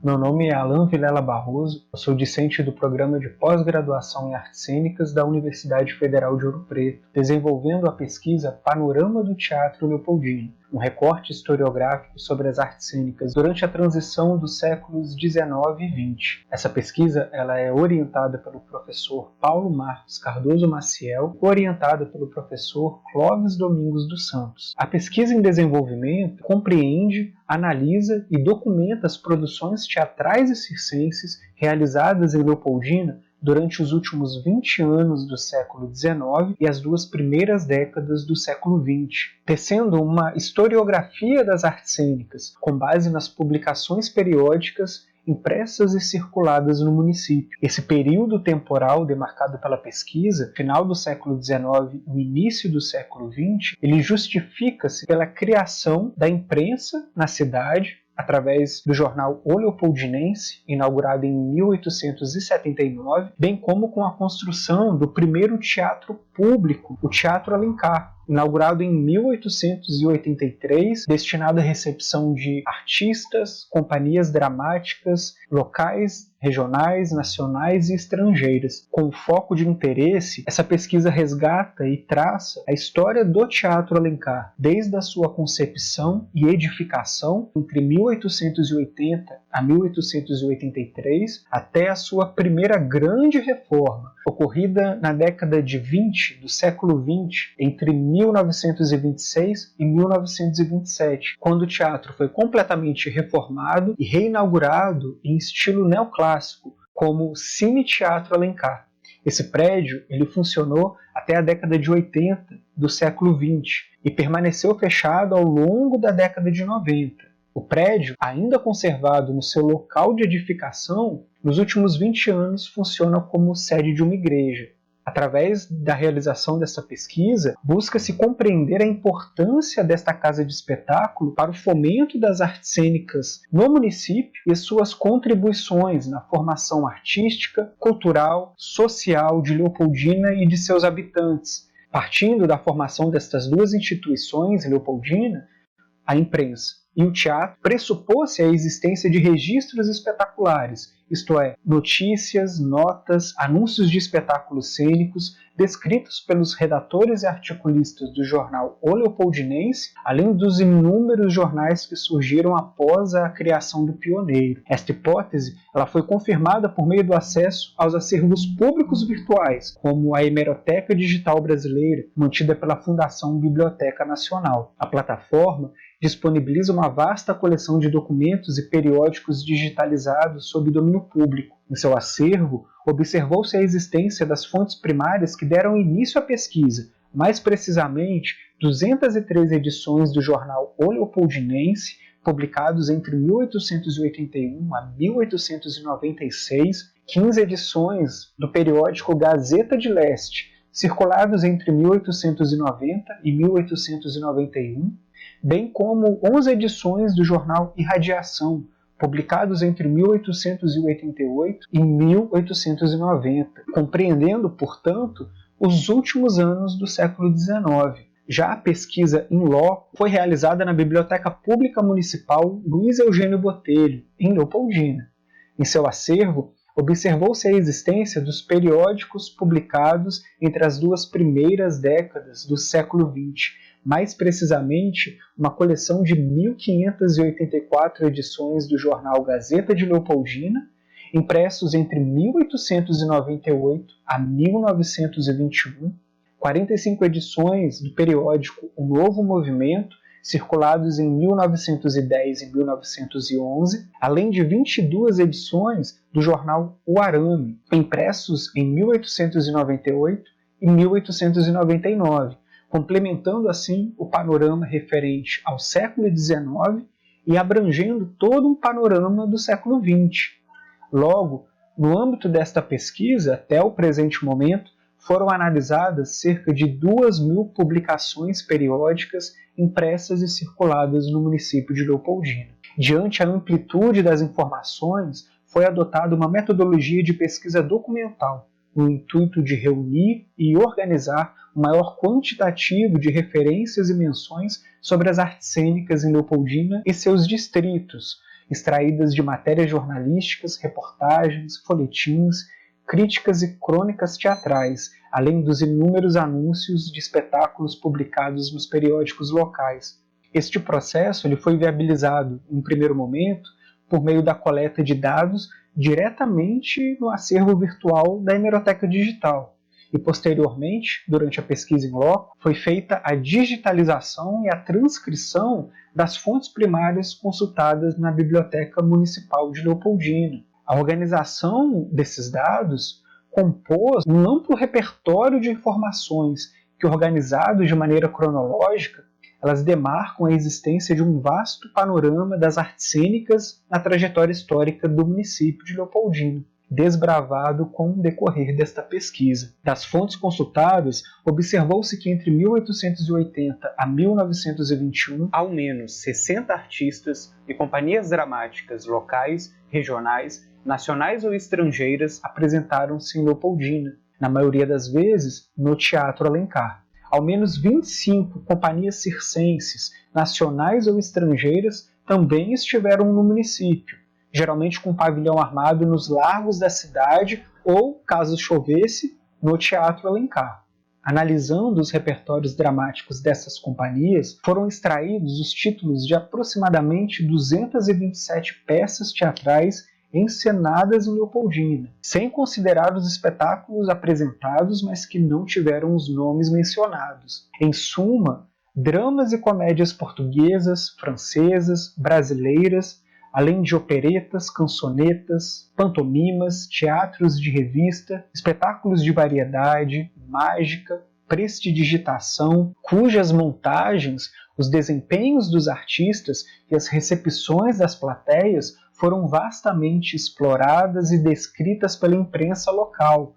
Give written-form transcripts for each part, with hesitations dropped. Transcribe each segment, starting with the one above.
Meu nome é Alan Vilela Barroso, eu sou discente do Programa de Pós-Graduação em Artes Cênicas da Universidade Federal de Ouro Preto, desenvolvendo a pesquisa Panorama do Teatro Leopoldino, um recorte historiográfico sobre as artes cênicas durante a transição dos séculos XIX e XX. Essa pesquisa ela é orientada pelo professor Paulo Marcos Cardoso Maciel, orientada pelo professor Clóvis Domingos dos Santos. A pesquisa em desenvolvimento compreende, analisa e documenta as produções teatrais e circenses realizadas em Leopoldina durante os últimos 20 anos do século XIX e as duas primeiras décadas do século XX, tecendo uma historiografia das artes cênicas, com base nas publicações periódicas impressas e circuladas no município. Esse período temporal demarcado pela pesquisa, final do século XIX e início do século XX, ele justifica-se pela criação da imprensa na cidade, através do jornal O Leopoldinense, inaugurado em 1879, bem como com a construção do primeiro teatro público, o Teatro Alencar, inaugurado em 1883, destinado à recepção de artistas, companhias dramáticas, locais, regionais, nacionais e estrangeiras. Com foco de interesse, essa pesquisa resgata e traça a história do Teatro Alencar, desde a sua concepção e edificação entre 1880 a 1883, até a sua primeira grande reforma, ocorrida na década de 20 do século XX, entre 1926 e 1927, quando o teatro foi completamente reformado e reinaugurado em estilo neoclássico, como Cine Teatro Alencar. Esse prédio ele funcionou até a década de 80 do século XX e permaneceu fechado ao longo da década de 90. O prédio, ainda conservado no seu local de edificação, nos últimos 20 anos funciona como sede de uma igreja. Através da realização dessa pesquisa, busca-se compreender a importância desta casa de espetáculo para o fomento das artes cênicas no município e suas contribuições na formação artística, cultural, social de Leopoldina e de seus habitantes. Partindo da formação destas duas instituições em Leopoldina, a imprensa e o teatro, pressupôs-se a existência de registros espetaculares, isto é, notícias, notas, anúncios de espetáculos cênicos, descritos pelos redatores e articulistas do jornal O Leopoldinense, além dos inúmeros jornais que surgiram após a criação do pioneiro. Esta hipótese ela foi confirmada por meio do acesso aos acervos públicos virtuais, como a Hemeroteca Digital Brasileira, mantida pela Fundação Biblioteca Nacional. A plataforma disponibiliza uma vasta coleção de documentos e periódicos digitalizados sob domínio público. Em seu acervo, observou-se a existência das fontes primárias que deram início à pesquisa, mais precisamente 203 edições do jornal O Leopoldinense, publicados entre 1881 a 1896, 15 edições do periódico Gazeta de Leste, circulados entre 1890 e 1891, bem como 11 edições do jornal Irradiação, publicados entre 1888 e 1890, compreendendo, portanto, os últimos anos do século XIX. Já a pesquisa in loco foi realizada na Biblioteca Pública Municipal Luiz Eugênio Botelho, em Leopoldina. Em seu acervo, observou-se a existência dos periódicos publicados entre as duas primeiras décadas do século XX, mais precisamente uma coleção de 1.584 edições do jornal Gazeta de Leopoldina, impressos entre 1898 a 1921, 45 edições do periódico O Novo Movimento, circulados em 1910 e 1911, além de 22 edições do jornal O Arame, impressos em 1898 e 1899, complementando assim o panorama referente ao século XIX e abrangendo todo um panorama do século XX. Logo, no âmbito desta pesquisa, até o presente momento, foram analisadas cerca de 2.000 publicações periódicas impressas e circuladas no município de Leopoldina. Diante a amplitude das informações, foi adotada uma metodologia de pesquisa documental, no intuito de reunir e organizar um maior quantitativo de referências e menções sobre as artes cênicas em Leopoldina e seus distritos, extraídas de matérias jornalísticas, reportagens, folhetins, críticas e crônicas teatrais, além dos inúmeros anúncios de espetáculos publicados nos periódicos locais. Este processo ele foi viabilizado, em primeiro momento, por meio da coleta de dados diretamente no acervo virtual da hemeroteca digital. E, posteriormente, durante a pesquisa em loco, foi feita a digitalização e a transcrição das fontes primárias consultadas na Biblioteca Municipal de Leopoldina. A organização desses dados compôs um amplo repertório de informações que, organizados de maneira cronológica, elas demarcam a existência de um vasto panorama das artes cênicas na trajetória histórica do município de Leopoldina, desbravado com o decorrer desta pesquisa. Das fontes consultadas, observou-se que entre 1880 a 1921, ao menos 60 artistas e companhias dramáticas locais, regionais, nacionais ou estrangeiras apresentaram-se em Leopoldina, na maioria das vezes no Teatro Alencar. Ao menos 25 companhias circenses, nacionais ou estrangeiras, também estiveram no município, geralmente com pavilhão armado nos largos da cidade ou, caso chovesse, no Teatro Alencar. Analisando os repertórios dramáticos dessas companhias, foram extraídos os títulos de aproximadamente 227 peças teatrais encenadas em Leopoldina, sem considerar os espetáculos apresentados, mas que não tiveram os nomes mencionados. Em suma, dramas e comédias portuguesas, francesas, brasileiras, além de operetas, cançonetas, pantomimas, teatros de revista, espetáculos de variedade, mágica, prestidigitação, cujas montagens, os desempenhos dos artistas e as recepções das plateias foram vastamente exploradas e descritas pela imprensa local.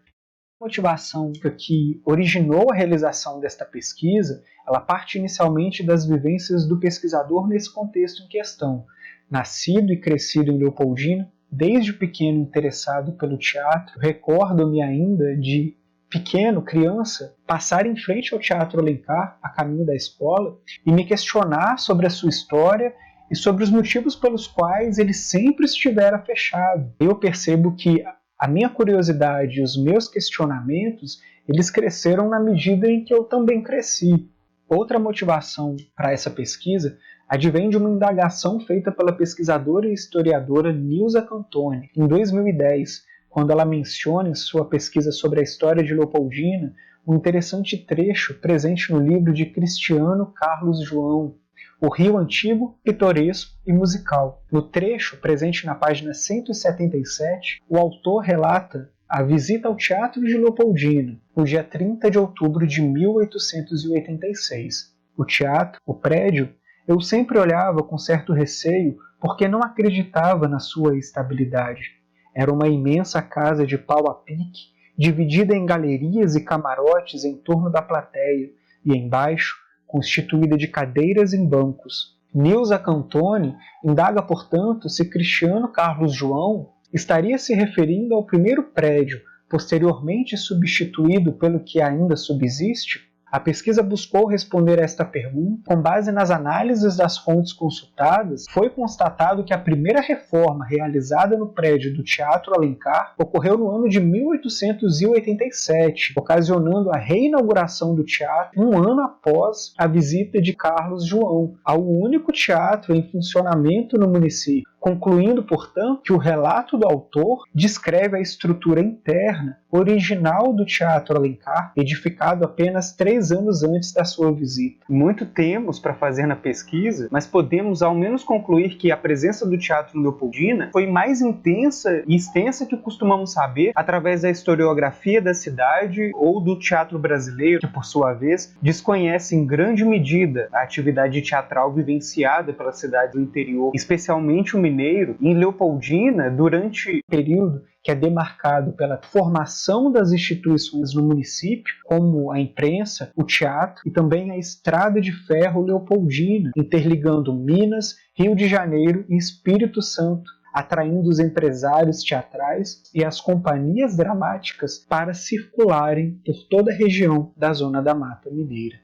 A motivação que originou a realização desta pesquisa, ela parte inicialmente das vivências do pesquisador nesse contexto em questão. Nascido e crescido em Leopoldina, desde pequeno interessado pelo teatro, recordo-me ainda de pequeno, criança, passar em frente ao Teatro Alencar, a caminho da escola, e me questionar sobre a sua história e sobre os motivos pelos quais ele sempre estivera fechado. Eu percebo que a minha curiosidade e os meus questionamentos, eles cresceram na medida em que eu também cresci. Outra motivação para essa pesquisa advém de uma indagação feita pela pesquisadora e historiadora Nilza Cantoni, em 2010, quando ela menciona em sua pesquisa sobre a história de Leopoldina um interessante trecho presente no livro de Cristiano Carlos João, O Rio Antigo, Pitoresco e Musical. No trecho, presente na página 177, o autor relata a visita ao Teatro de Leopoldina, no dia 30 de outubro de 1886. O teatro, o prédio, eu sempre olhava com certo receio porque não acreditava na sua estabilidade. Era uma imensa casa de pau a pique, dividida em galerias e camarotes em torno da plateia, e embaixo, constituída de cadeiras e bancos. Nilza Cantoni indaga, portanto, se Cristiano Carlos João estaria se referindo ao primeiro prédio, posteriormente substituído pelo que ainda subsiste. A pesquisa buscou responder a esta pergunta. Com base nas análises das fontes consultadas, foi constatado que a primeira reforma realizada no prédio do Teatro Alencar ocorreu no ano de 1887, ocasionando a reinauguração do teatro um ano após a visita de Carlos João ao único teatro em funcionamento no município, concluindo, portanto, que o relato do autor descreve a estrutura interna original do Teatro Alencar, edificado apenas 3 anos antes da sua visita. Muito temos para fazer na pesquisa, mas podemos ao menos concluir que a presença do teatro em Leopoldina foi mais intensa e extensa que costumamos saber através da historiografia da cidade ou do teatro brasileiro, que por sua vez desconhece em grande medida a atividade teatral vivenciada pelas cidades do interior, especialmente o mineiro, em Leopoldina durante o período que é demarcado pela formação das instituições no município, como a imprensa, o teatro e também a Estrada de Ferro Leopoldina, interligando Minas, Rio de Janeiro e Espírito Santo, atraindo os empresários teatrais e as companhias dramáticas para circularem por toda a região da Zona da Mata Mineira.